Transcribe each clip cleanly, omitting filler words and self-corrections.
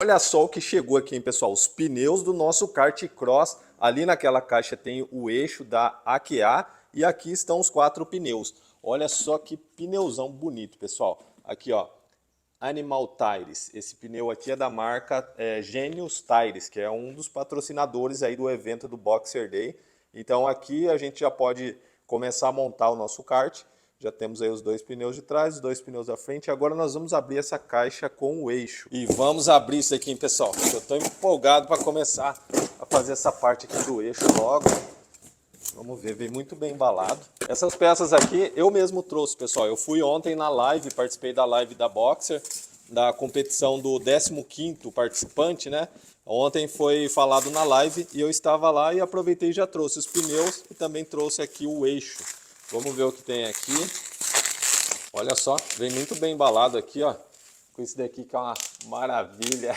olha só o que chegou aqui, hein, pessoal? Os pneus do nosso kart cross. Ali naquela caixa tem o eixo da AQA e aqui estão os 4 pneus. Olha só que pneuzão bonito, pessoal. Aqui, ó, Animal Tires. Esse pneu aqui é da marca Genius Tires, que é um dos patrocinadores aí do evento do Boxer Day. Então aqui a gente já pode começar a montar o nosso kart. Já temos aí os 2 pneus de trás, os 2 pneus da frente. Agora nós vamos abrir essa caixa com o eixo. E vamos abrir isso aqui, hein, pessoal. Eu estou empolgado para começar a fazer essa parte aqui do eixo logo. Vamos ver, vem muito bem embalado. Essas peças aqui eu mesmo trouxe, pessoal. Eu fui ontem na live, participei da live da Boxer, da competição do 15º participante, né? Ontem foi falado na live e eu estava lá e aproveitei e já trouxe os pneus e também trouxe aqui o eixo. Vamos ver o que tem aqui. Olha só, vem muito bem embalado aqui, ó. Com esse daqui que é uma maravilha.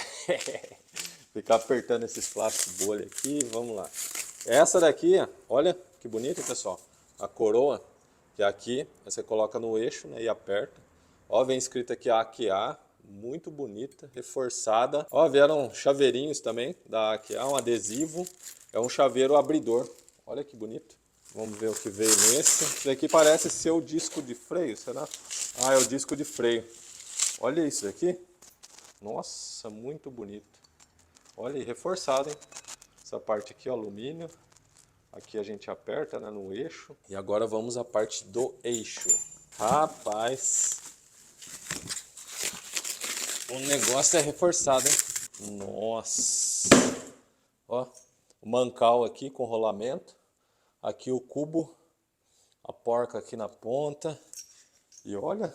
Ficar apertando esses plásticos bolha aqui, vamos lá. Essa daqui, olha que bonita, pessoal. A coroa, que é aqui, você coloca no eixo, né, e aperta. Ó, vem escrito aqui AQA, muito bonita, reforçada. Ó, vieram chaveirinhos também da AQA, um adesivo. É um chaveiro abridor. Olha que bonito. Vamos ver o que veio nesse. Esse daqui parece ser o disco de freio, será? Ah, é o disco de freio. Olha isso aqui. Nossa, muito bonito. Olha aí, reforçado, hein? Essa parte aqui, ó, alumínio. Aqui a gente aperta, né, no eixo. E agora vamos à parte do eixo. Rapaz, o negócio é reforçado, hein? Nossa. Ó, o mancal aqui com rolamento. Aqui o cubo, a porca aqui na ponta. E olha,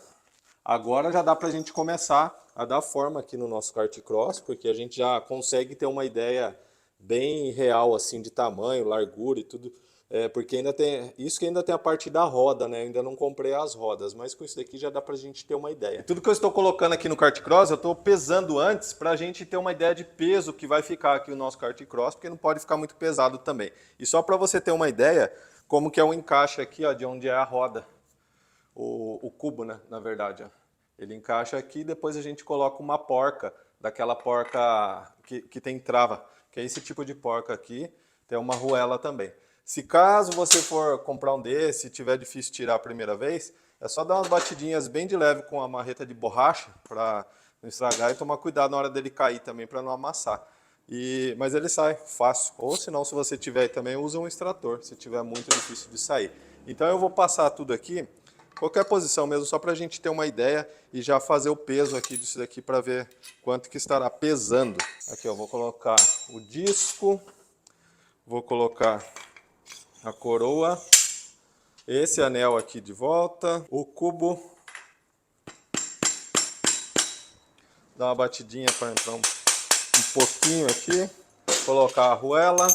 agora já dá pra gente começar a dar forma aqui no nosso kart cross, porque a gente já consegue ter uma ideia bem real assim de tamanho, largura e tudo. Porque ainda tem isso, que ainda tem a parte da roda, né? Eu ainda não comprei as rodas, mas com isso daqui já dá pra gente ter uma ideia. Tudo que eu estou colocando aqui no kart cross, eu estou pesando antes pra gente ter uma ideia de peso que vai ficar aqui o nosso kart cross, porque não pode ficar muito pesado também. E só para você ter uma ideia como que é o encaixe aqui, ó, de onde é a roda, o cubo, né? Na verdade, ó. Ele encaixa aqui e depois a gente coloca uma porca, daquela porca que tem trava, que é esse tipo de porca aqui, tem uma arruela também. Se caso você for comprar um desse e tiver difícil tirar a primeira vez, é só dar umas batidinhas bem de leve com a marreta de borracha para não estragar e tomar cuidado na hora dele cair também para não amassar. Mas ele sai fácil. Ou se não, se você tiver também, usa um extrator, se tiver muito difícil de sair. Então eu vou passar tudo aqui, qualquer posição mesmo, só para a gente ter uma ideia e já fazer o peso aqui disso daqui para ver quanto que estará pesando. Aqui, ó, vou colocar o disco, vou colocar a coroa, esse anel aqui de volta, o cubo, dá uma batidinha para entrar um pouquinho aqui, colocar a arruela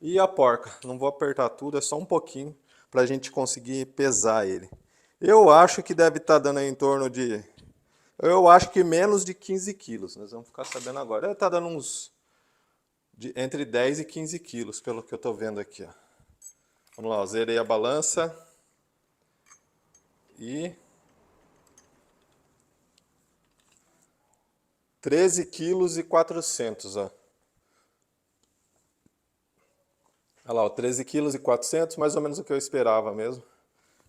e a porca. Não vou apertar tudo, é só um pouquinho para a gente conseguir pesar ele. Eu acho que deve estar dando aí em torno de... Eu acho que menos de 15 quilos, nós vamos ficar sabendo agora. Deve estar dando uns... entre 10 e 15 quilos, pelo que eu estou vendo aqui, ó. Vamos lá, eu zerei a balança. E 13 quilos e 400, ó. Olha lá, 13 quilos e 400, mais ou menos o que eu esperava mesmo.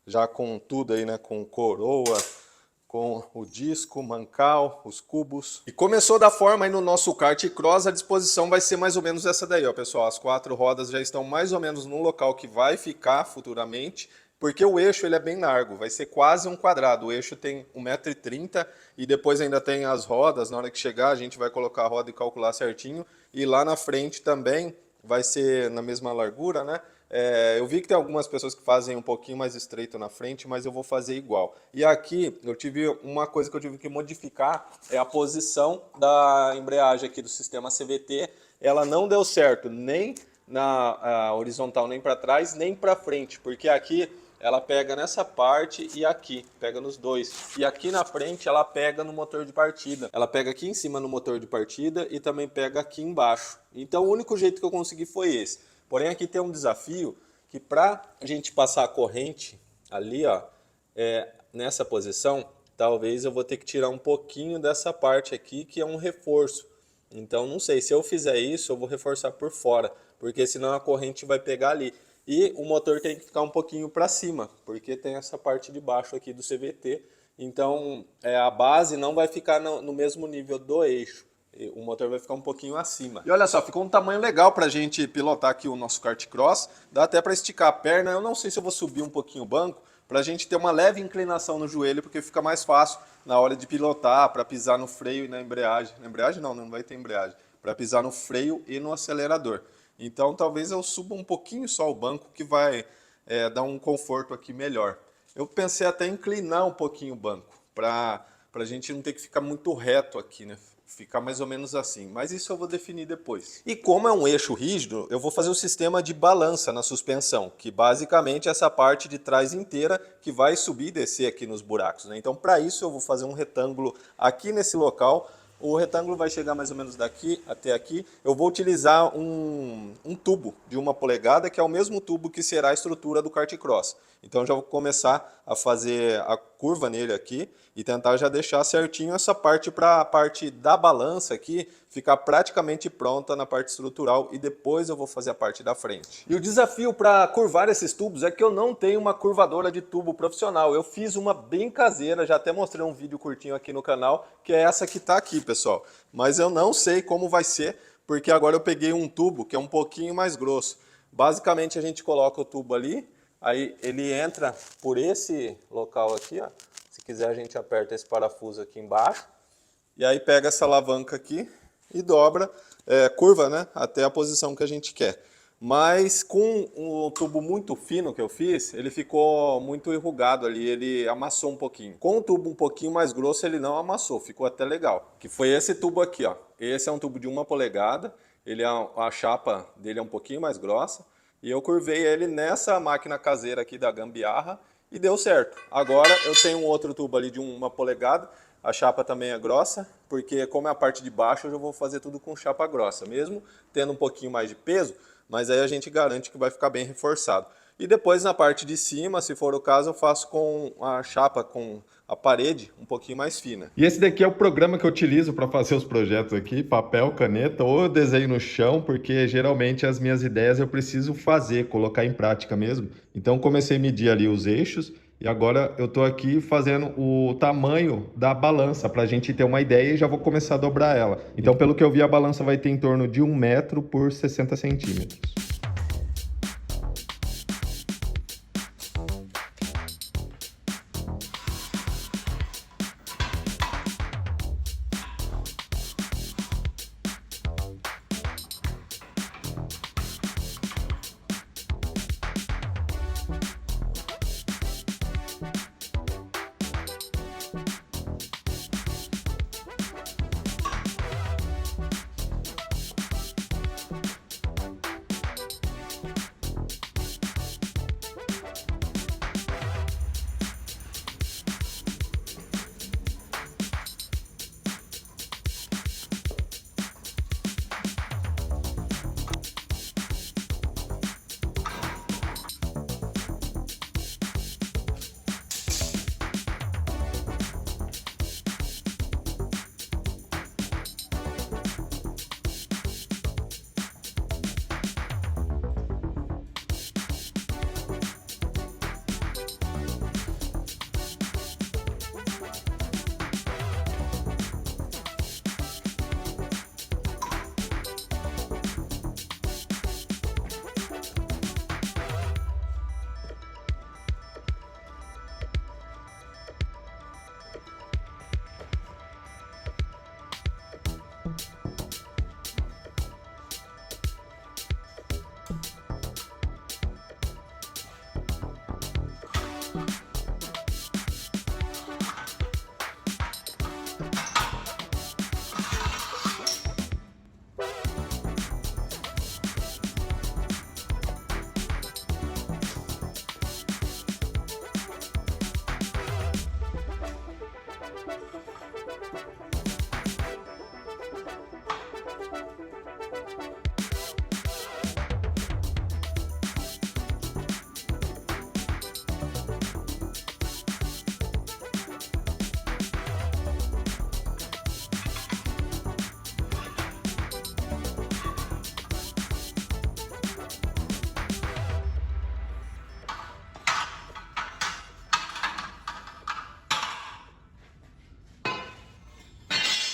Já com tudo aí, né, com coroa, com o disco, mancal, os cubos. E começou da forma aí no nosso kart cross, a disposição vai ser mais ou menos essa daí, ó, pessoal. As 4 rodas já estão mais ou menos no local que vai ficar futuramente, porque o eixo ele é bem largo, vai ser quase um quadrado. O eixo tem 1,30 m e depois ainda tem as rodas. Na hora que chegar a gente vai colocar a roda e calcular certinho. E lá na frente também vai ser na mesma largura, né? Eu vi que tem algumas pessoas que fazem um pouquinho mais estreito na frente, mas eu vou fazer igual. E aqui eu tive uma coisa que eu tive que modificar, é a posição da embreagem aqui do sistema CVT. Ela não deu certo nem na horizontal, nem para trás, nem para frente, porque aqui ela pega nessa parte e aqui, pega nos dois. E aqui na frente ela pega no motor de partida. Ela pega aqui em cima no motor de partida e também pega aqui embaixo. Então o único jeito que eu consegui foi esse. Porém aqui tem um desafio que para a gente passar a corrente ali, ó, nessa posição, talvez eu vou ter que tirar um pouquinho dessa parte aqui, que é um reforço. Então não sei, se eu fizer isso, eu vou reforçar por fora, porque senão a corrente vai pegar ali. E o motor tem que ficar um pouquinho para cima, porque tem essa parte de baixo aqui do CVT. Então a base não vai ficar no mesmo nível do eixo. O motor vai ficar um pouquinho acima. E olha só, ficou um tamanho legal pra gente pilotar aqui o nosso kart cross. Dá até para esticar a perna. Eu não sei se eu vou subir um pouquinho o banco, pra gente ter uma leve inclinação no joelho, porque fica mais fácil na hora de pilotar, para pisar no freio e na embreagem. Na embreagem não vai ter embreagem. Para pisar no freio e no acelerador. Então talvez eu suba um pouquinho só o banco, que vai dar um conforto aqui melhor. Eu pensei até em inclinar um pouquinho o banco, para a gente não ter que ficar muito reto aqui, né? Ficar mais ou menos assim, mas isso eu vou definir depois. E como é um eixo rígido, eu vou fazer o sistema de balança na suspensão, que basicamente é essa parte de trás inteira que vai subir e descer aqui nos buracos, né? Então para isso eu vou fazer um retângulo aqui nesse local. O retângulo vai chegar mais ou menos daqui até aqui. Eu vou utilizar um tubo de 1 polegada, que é o mesmo tubo que será a estrutura do kart cross. Então eu já vou começar a fazer a curva nele aqui e tentar já deixar certinho essa parte para a parte da balança aqui ficar praticamente pronta na parte estrutural, e depois eu vou fazer a parte da frente. E o desafio para curvar esses tubos é que eu não tenho uma curvadora de tubo profissional. Eu fiz uma bem caseira, já até mostrei um vídeo curtinho aqui no canal, que é essa que está aqui, pessoal. Mas eu não sei como vai ser, porque agora eu peguei um tubo que é um pouquinho mais grosso. Basicamente a gente coloca o tubo ali, aí ele entra por esse local aqui, ó. Se quiser a gente aperta esse parafuso aqui embaixo, e aí pega essa alavanca aqui e dobra, curva, né, até a posição que a gente quer. Mas com um tubo muito fino que eu fiz, ele ficou muito enrugado ali, ele amassou um pouquinho. Com um tubo um pouquinho mais grosso, ele não amassou, ficou até legal. Que foi esse tubo aqui, ó. Esse é um tubo de 1 polegada, a chapa dele é um pouquinho mais grossa, e eu curvei ele nessa máquina caseira aqui da Gambiarra e deu certo. Agora eu tenho um outro tubo ali de 1 polegada, a chapa também é grossa, porque como é a parte de baixo, eu já vou fazer tudo com chapa grossa, mesmo tendo um pouquinho mais de peso, mas aí a gente garante que vai ficar bem reforçado. E depois na parte de cima, se for o caso, eu faço com a chapa, com a parede um pouquinho mais fina. E esse daqui é o programa que eu utilizo para fazer os projetos aqui, papel, caneta, ou eu desenho no chão, porque geralmente as minhas ideias eu preciso fazer, colocar em prática mesmo. Então comecei a medir ali os eixos, e agora eu estou aqui fazendo o tamanho da balança para a gente ter uma ideia, e já vou começar a dobrar ela. Então, pelo que eu vi, a balança vai ter em torno de 1 metro por 60 centímetros.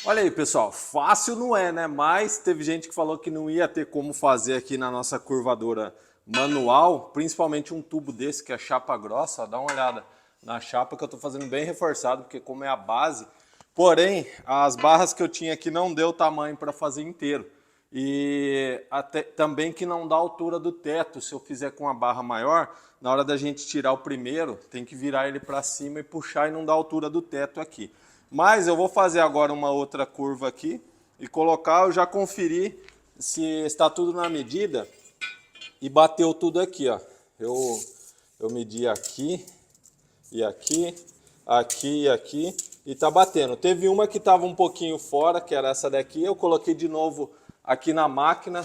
Olha aí, pessoal, fácil não é, né? Mas teve gente que falou que não ia ter como fazer aqui na nossa curvadora manual, principalmente um tubo desse que é chapa grossa. Ó, dá uma olhada na chapa que eu tô fazendo bem reforçado, porque como é a base. Porém, as barras que eu tinha aqui não deu tamanho para fazer inteiro. E até, também que não dá a altura do teto. Se eu fizer com a barra maior, na hora da gente tirar o primeiro, tem que virar ele para cima e puxar e não dá a altura do teto aqui. Mas eu vou fazer agora uma outra curva aqui e colocar, eu já conferi se está tudo na medida e bateu tudo aqui, ó. Eu medi aqui e aqui, aqui e aqui e tá batendo. Teve uma que estava um pouquinho fora, que era essa daqui, eu coloquei de novo aqui na máquina,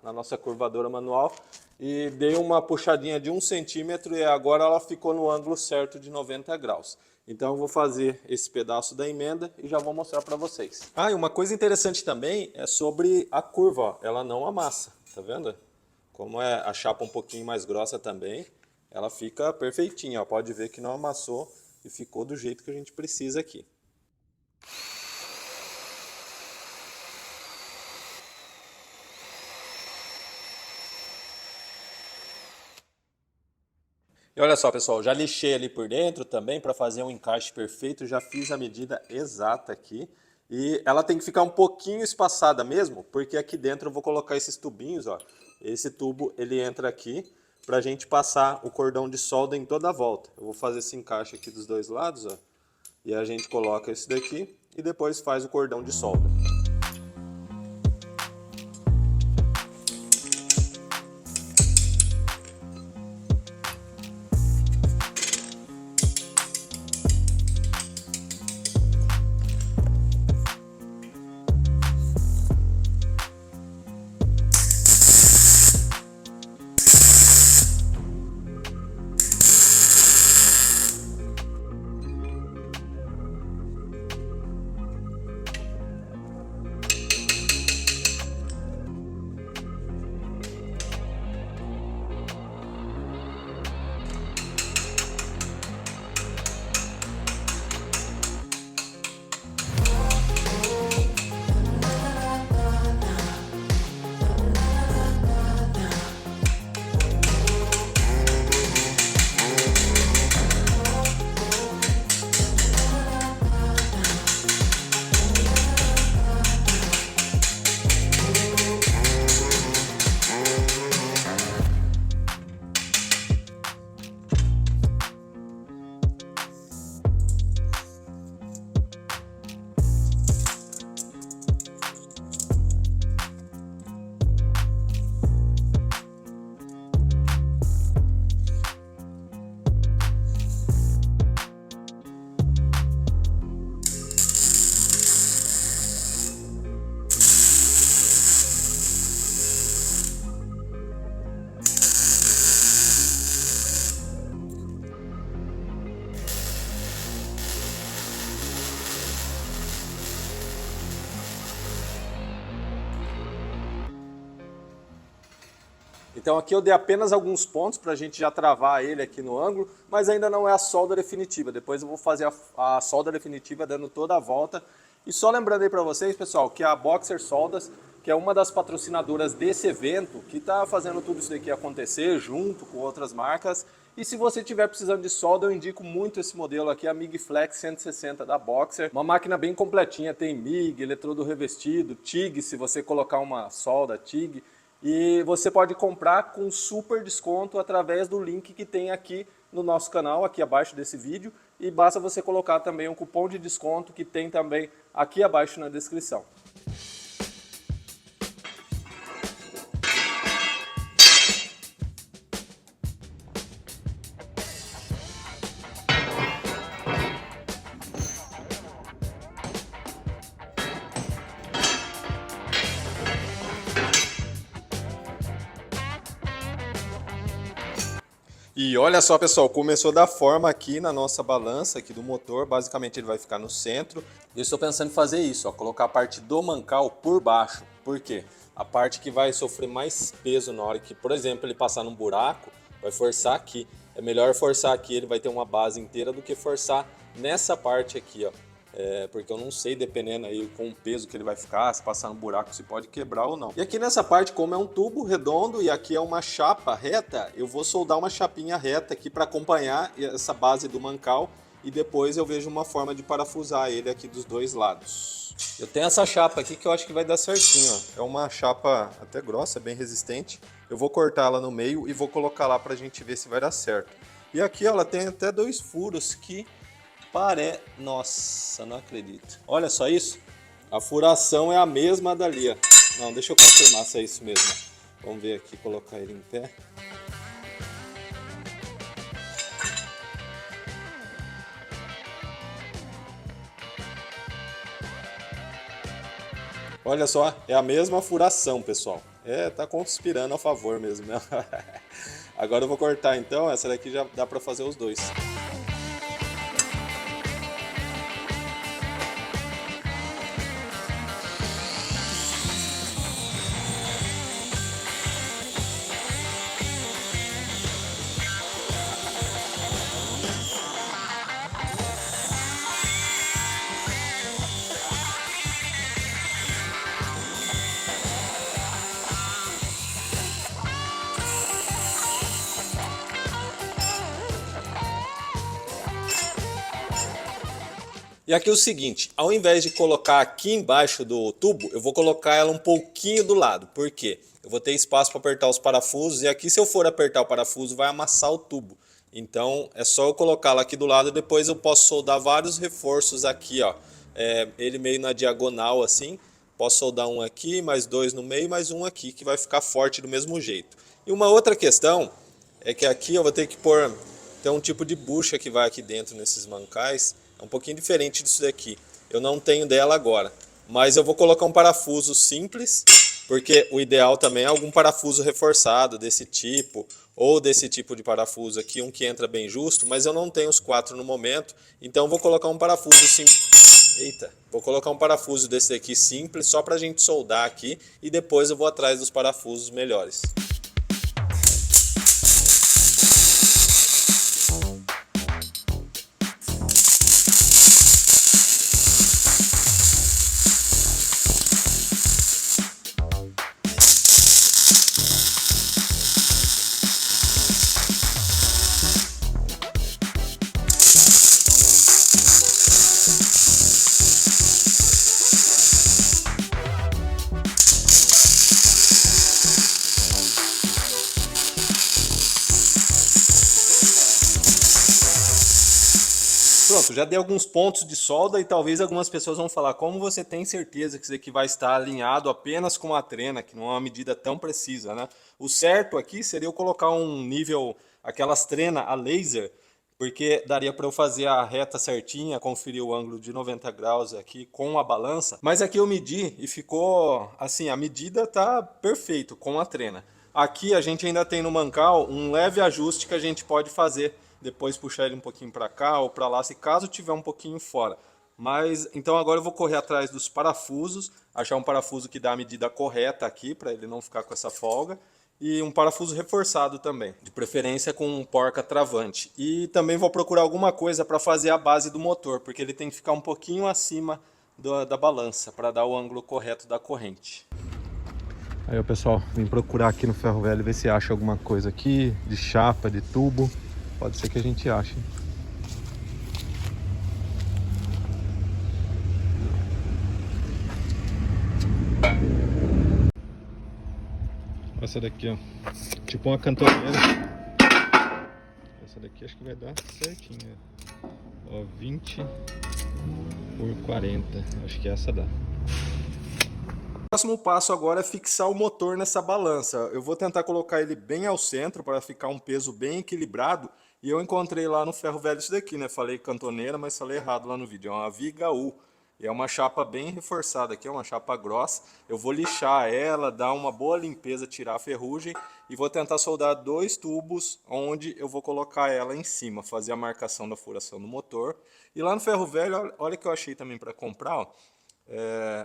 na nossa curvadora manual e dei uma puxadinha de 1 centímetro e agora ela ficou no ângulo certo de 90 graus. Então eu vou fazer esse pedaço da emenda e já vou mostrar para vocês. Ah, e uma coisa interessante também é sobre a curva, ó. Ela não amassa, tá vendo? Como é a chapa um pouquinho mais grossa também, ela fica perfeitinha, ó. Pode ver que não amassou e ficou do jeito que a gente precisa aqui. E olha só, pessoal, já lixei ali por dentro também para fazer um encaixe perfeito, já fiz a medida exata aqui. E ela tem que ficar um pouquinho espaçada mesmo, porque aqui dentro eu vou colocar esses tubinhos, ó. Esse tubo, ele entra aqui para a gente passar o cordão de solda em toda a volta. Eu vou fazer esse encaixe aqui dos dois lados, ó. E a gente coloca esse daqui e depois faz o cordão de solda. Então aqui eu dei apenas alguns pontos para a gente já travar ele aqui no ângulo, mas ainda não é a solda definitiva. Depois eu vou fazer a solda definitiva dando toda a volta. E só lembrando aí para vocês, pessoal, que a Boxer Soldas, que é uma das patrocinadoras desse evento, que está fazendo tudo isso daqui acontecer junto com outras marcas. E se você estiver precisando de solda, eu indico muito esse modelo aqui, a MIG Flex 160 da Boxer. Uma máquina bem completinha, tem MIG, eletrodo revestido, TIG, se você colocar uma solda TIG. E você pode comprar com super desconto através do link que tem aqui no nosso canal, aqui abaixo desse vídeo. E basta você colocar também um cupom de desconto que tem também aqui abaixo na descrição. E olha só, pessoal, começou da forma aqui na nossa balança aqui do motor, basicamente ele vai ficar no centro. Eu estou pensando em fazer isso, ó, colocar a parte do mancal por baixo. Por quê? A parte que vai sofrer mais peso na hora que, por exemplo, ele passar num buraco, vai forçar aqui. É melhor forçar aqui, ele vai ter uma base inteira do que forçar nessa parte aqui, ó. porque eu não sei, dependendo aí com o peso que ele vai ficar, se passar no buraco, se pode quebrar ou não. E aqui nessa parte, como é um tubo redondo e aqui é uma chapa reta, eu vou soldar uma chapinha reta aqui para acompanhar essa base do mancal e depois eu vejo uma forma de parafusar ele aqui dos dois lados. Eu tenho essa chapa aqui que eu acho que vai dar certinho, ó. É uma chapa até grossa, bem resistente. Eu vou cortar ela no meio e vou colocar lá pra gente ver se vai dar certo. E aqui, ó, ela tem até 2 furos que Nossa, não acredito. Olha só isso. A furação é a mesma dali, ó. Não, deixa eu confirmar se é isso mesmo. Vamos ver aqui, colocar ele em pé. Olha só, é a mesma furação, pessoal. Tá conspirando a favor mesmo, né? Agora eu vou cortar então, essa daqui já dá pra fazer os dois. E aqui é o seguinte, ao invés de colocar aqui embaixo do tubo, eu vou colocar ela um pouquinho do lado. Por quê? Eu vou ter espaço para apertar os parafusos e aqui se eu for apertar o parafuso vai amassar o tubo. Então é só eu colocá-la aqui do lado e depois eu posso soldar vários reforços aqui, ó. Ele meio na diagonal assim. Posso soldar um aqui, mais 2 no meio, mais um aqui, que vai ficar forte do mesmo jeito. E uma outra questão é que aqui eu vou ter que pôr... Tem um tipo de bucha que vai aqui dentro nesses mancais. É um pouquinho diferente disso daqui. Eu não tenho dela agora. Mas eu vou colocar um parafuso simples, porque o ideal também é algum parafuso reforçado desse tipo, ou desse tipo de parafuso aqui, um que entra bem justo, mas eu não tenho os 4 no momento, então vou colocar um parafuso simples. Eita, vou colocar um parafuso desse aqui simples, só para a gente soldar aqui, e depois eu vou atrás dos parafusos melhores. Pronto, já dei alguns pontos de solda e talvez algumas pessoas vão falar: como você tem certeza que isso aqui vai estar alinhado apenas com a trena, que não é uma medida tão precisa, né? O certo aqui seria eu colocar um nível, aquelas trena a laser, porque daria para eu fazer a reta certinha, conferir o ângulo de 90 graus aqui com a balança. Mas aqui eu medi e ficou assim, a medida tá perfeito com a trena. Aqui a gente ainda tem no mancal um leve ajuste que a gente pode fazer. Depois puxar ele um pouquinho para cá ou para lá, se caso tiver um pouquinho fora. Mas então agora eu vou correr atrás dos parafusos, achar um parafuso que dá a medida correta aqui, para ele não ficar com essa folga. E um parafuso reforçado também, de preferência com um porca travante. E também vou procurar alguma coisa para fazer a base do motor, porque ele tem que ficar um pouquinho acima da balança, para dar o ângulo correto da corrente. Aí o pessoal, vim procurar aqui no ferro velho, ver se acha alguma coisa aqui, de chapa, de tubo. Pode ser que a gente ache. Essa daqui, ó. Tipo uma cantoneira. Essa daqui acho que vai dar certinho. Ó, 20 por 40. Acho que essa dá. O próximo passo agora é fixar o motor nessa balança. Eu vou tentar colocar ele bem ao centro para ficar um peso bem equilibrado. E eu encontrei lá no ferro velho isso daqui, né? Falei cantoneira, mas falei errado lá no vídeo. É uma viga U. E é uma chapa bem reforçada aqui, é uma chapa grossa. Eu vou lixar ela, dar uma boa limpeza, tirar a ferrugem. E vou tentar soldar 2 tubos onde eu vou colocar ela em cima. Fazer a marcação da furação do motor. E lá no ferro velho, olha o que eu achei também para comprar, ó.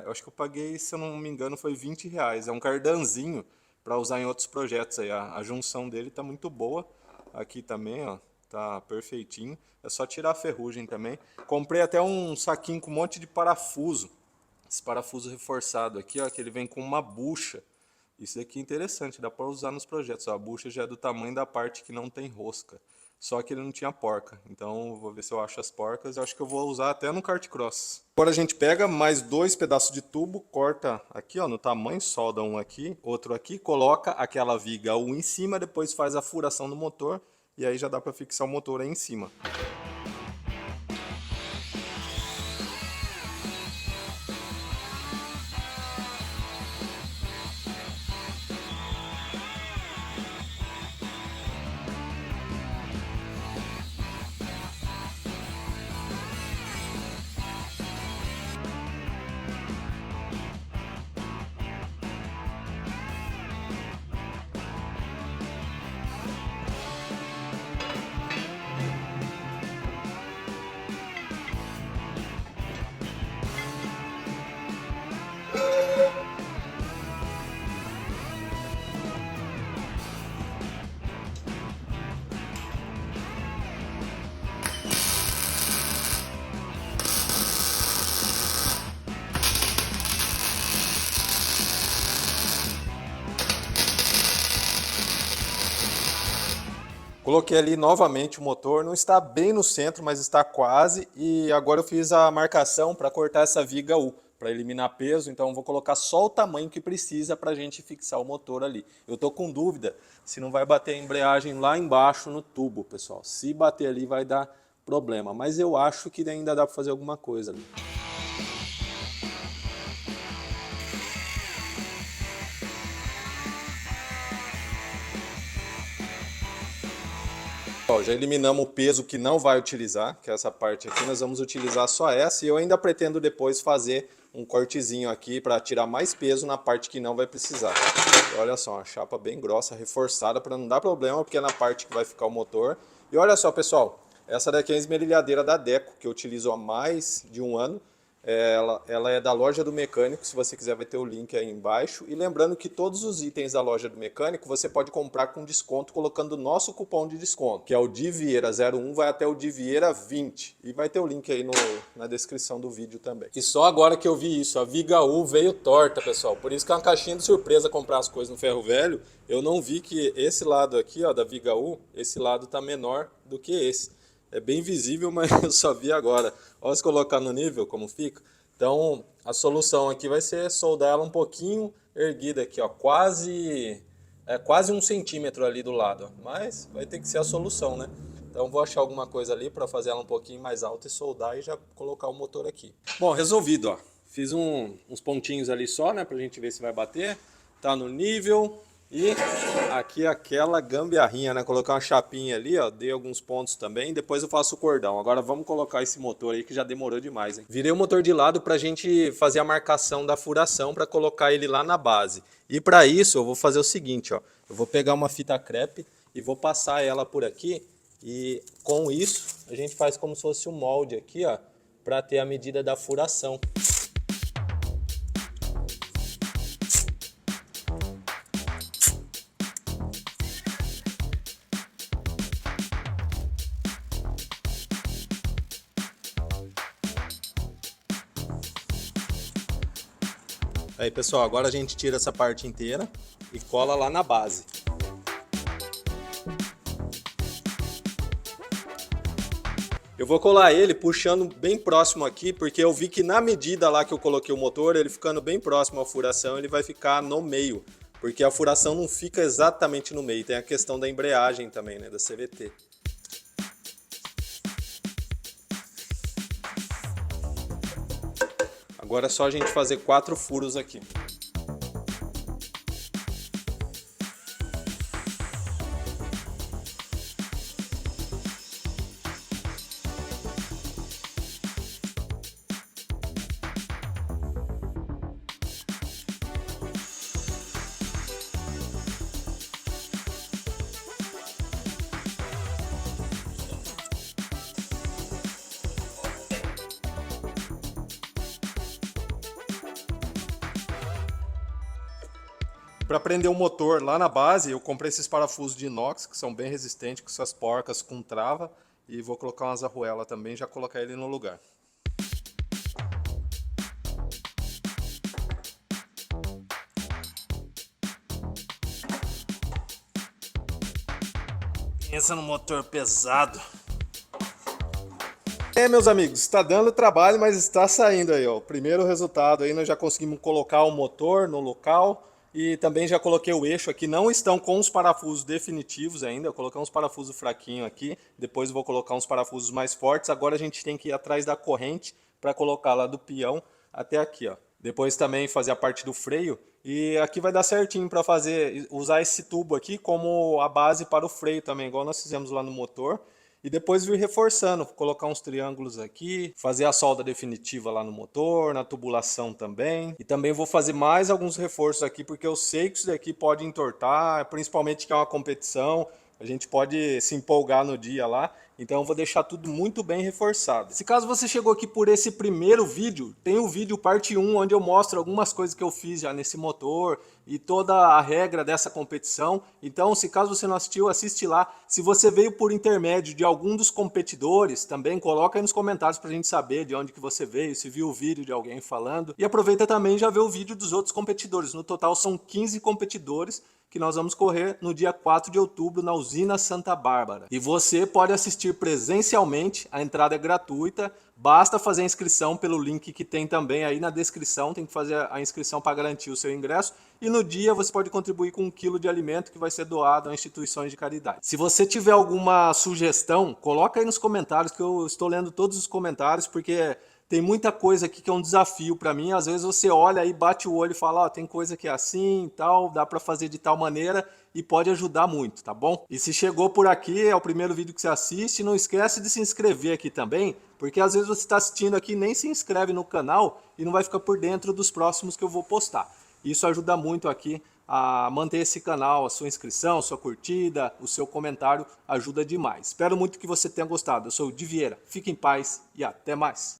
Eu acho que eu paguei, se eu não me engano, foi R$20. É um cardanzinho para usar em outros projetos aí. A junção dele tá muito boa. Aqui também, ó. tá perfeitinho. É só tirar a ferrugem também. Comprei até um saquinho com um monte de parafuso. Esse parafuso reforçado aqui, ó, que ele vem com uma bucha. Isso daqui é interessante, dá para usar nos projetos. Ó, a bucha já é do tamanho da parte que não tem rosca. Só que ele não tinha porca. Então vou ver se eu acho as porcas. Eu acho que eu vou usar até no kart cross. Agora a gente pega mais 2 pedaços de tubo, corta aqui ó, no tamanho, solda um aqui, outro aqui, coloca aquela viga U em cima, depois faz a furação no motor e aí já dá para fixar o motor aí em cima. Coloquei ali novamente o motor, não está bem no centro, mas está quase. E agora eu fiz a marcação para cortar essa viga U, para eliminar peso. Então eu vou colocar só o tamanho que precisa para a gente fixar o motor ali. Eu estou com dúvida se não vai bater a embreagem lá embaixo no tubo, pessoal. Se bater ali vai dar problema, mas eu acho que ainda dá para fazer alguma coisa ali. Ó, já eliminamos o peso que não vai utilizar, que é essa parte aqui, nós vamos utilizar só essa, e eu ainda pretendo depois fazer um cortezinho aqui para tirar mais peso na parte que não vai precisar. E olha só, uma chapa bem grossa, reforçada, para não dar problema, porque é na parte que vai ficar o motor. E olha só, pessoal, essa daqui é a esmerilhadeira da Deco, que eu utilizo há mais de um ano. Ela é da Loja do Mecânico, se você quiser vai ter o link aí embaixo. E lembrando que todos os itens da Loja do Mecânico você pode comprar com desconto colocando o nosso cupom de desconto, que é o DIVIEIRA01, vai até o DIVIEIRA20. E vai ter o link aí na descrição do vídeo também. E só agora que eu vi isso, a viga U veio torta, pessoal. Por isso que é uma caixinha de surpresa comprar as coisas no ferro velho. Eu não vi que esse lado aqui, ó, da viga U, esse lado tá menor do que esse. É bem visível, mas eu só vi agora. Olha se colocar no nível como fica. Então a solução aqui vai ser soldar ela um pouquinho erguida aqui, ó, quase 1 centímetro ali do lado, ó. Mas vai ter que ser a solução, né? Então vou achar alguma coisa ali para fazer ela um pouquinho mais alta e soldar e já colocar o motor aqui. Bom, resolvido, ó. Fiz uns pontinhos ali só, né, pra gente ver se vai bater. Tá no nível. E aqui aquela gambiarrinha, né? Colocar uma chapinha ali, ó. Dei alguns pontos também. Depois eu faço o cordão. Agora vamos colocar esse motor aí que já demorou demais, hein? Virei o motor de lado pra gente fazer a marcação da furação para colocar ele lá na base. E para isso eu vou fazer o seguinte, ó. Eu vou pegar uma fita crepe e vou passar ela por aqui. E com isso a gente faz como se fosse um molde aqui, ó, para ter a medida da furação. Aí pessoal, agora a gente tira essa parte inteira e cola lá na base. Eu vou colar ele puxando bem próximo aqui, porque eu vi que na medida lá que eu coloquei o motor, ele ficando bem próximo à furação, ele vai ficar no meio. Porque a furação não fica exatamente no meio, tem a questão da embreagem também, né, da CVT. Agora é só a gente fazer 4 furos aqui. para prender o motor lá na base, eu comprei esses parafusos de inox, que são bem resistentes, com essas porcas com trava. E vou colocar umas arruelas também, já colocar ele no lugar. Pensa no motor pesado. Meus amigos, está dando trabalho, mas está saindo aí, ó. O primeiro resultado aí, nós já conseguimos colocar o motor no local e também já coloquei o eixo aqui. Não estão com os parafusos definitivos ainda, eu coloquei uns parafusos fraquinhos aqui, depois eu vou colocar uns parafusos mais fortes. Agora a gente tem que ir atrás da corrente para colocar lá do peão até aqui, ó. Depois também fazer a parte do freio e aqui vai dar certinho para usar esse tubo aqui como a base para o freio também, igual nós fizemos lá no motor. E depois vir reforçando, colocar uns triângulos aqui, fazer a solda definitiva lá no motor, na tubulação também. E também vou fazer mais alguns reforços aqui, porque eu sei que isso daqui pode entortar, principalmente que é uma competição, a gente pode se empolgar no dia lá. Então eu vou deixar tudo muito bem reforçado. Se caso você chegou aqui por esse primeiro vídeo, tem o vídeo parte 1, onde eu mostro algumas coisas que eu fiz já nesse motor e toda a regra dessa competição. Então, se caso você não assistiu, assiste lá. Se você veio por intermédio de algum dos competidores, também coloca aí nos comentários pra gente saber de onde que você veio, se viu o vídeo de alguém falando. E aproveita também e já vê o vídeo dos outros competidores. No total são 15 competidores que nós vamos correr no dia 4 de outubro na usina Santa Bárbara. E você pode assistir presencialmente, a entrada é gratuita, basta fazer a inscrição pelo link que tem também aí na descrição, tem que fazer a inscrição para garantir o seu ingresso, e no dia você pode contribuir com 1 quilo de alimento que vai ser doado a instituições de caridade. Se você tiver alguma sugestão, coloca aí nos comentários, que eu estou lendo todos os comentários, porque tem muita coisa aqui que é um desafio para mim. Às vezes você olha aí, bate o olho e fala, ó, tem coisa que é assim e tal, dá para fazer de tal maneira e pode ajudar muito, tá bom? E se chegou por aqui, é o primeiro vídeo que você assiste, não esquece de se inscrever aqui também, porque às vezes você está assistindo aqui e nem se inscreve no canal e não vai ficar por dentro dos próximos que eu vou postar. Isso ajuda muito aqui a manter esse canal, a sua inscrição, a sua curtida, o seu comentário ajuda demais. Espero muito que você tenha gostado. Eu sou o Di Vieira, fique em paz e até mais.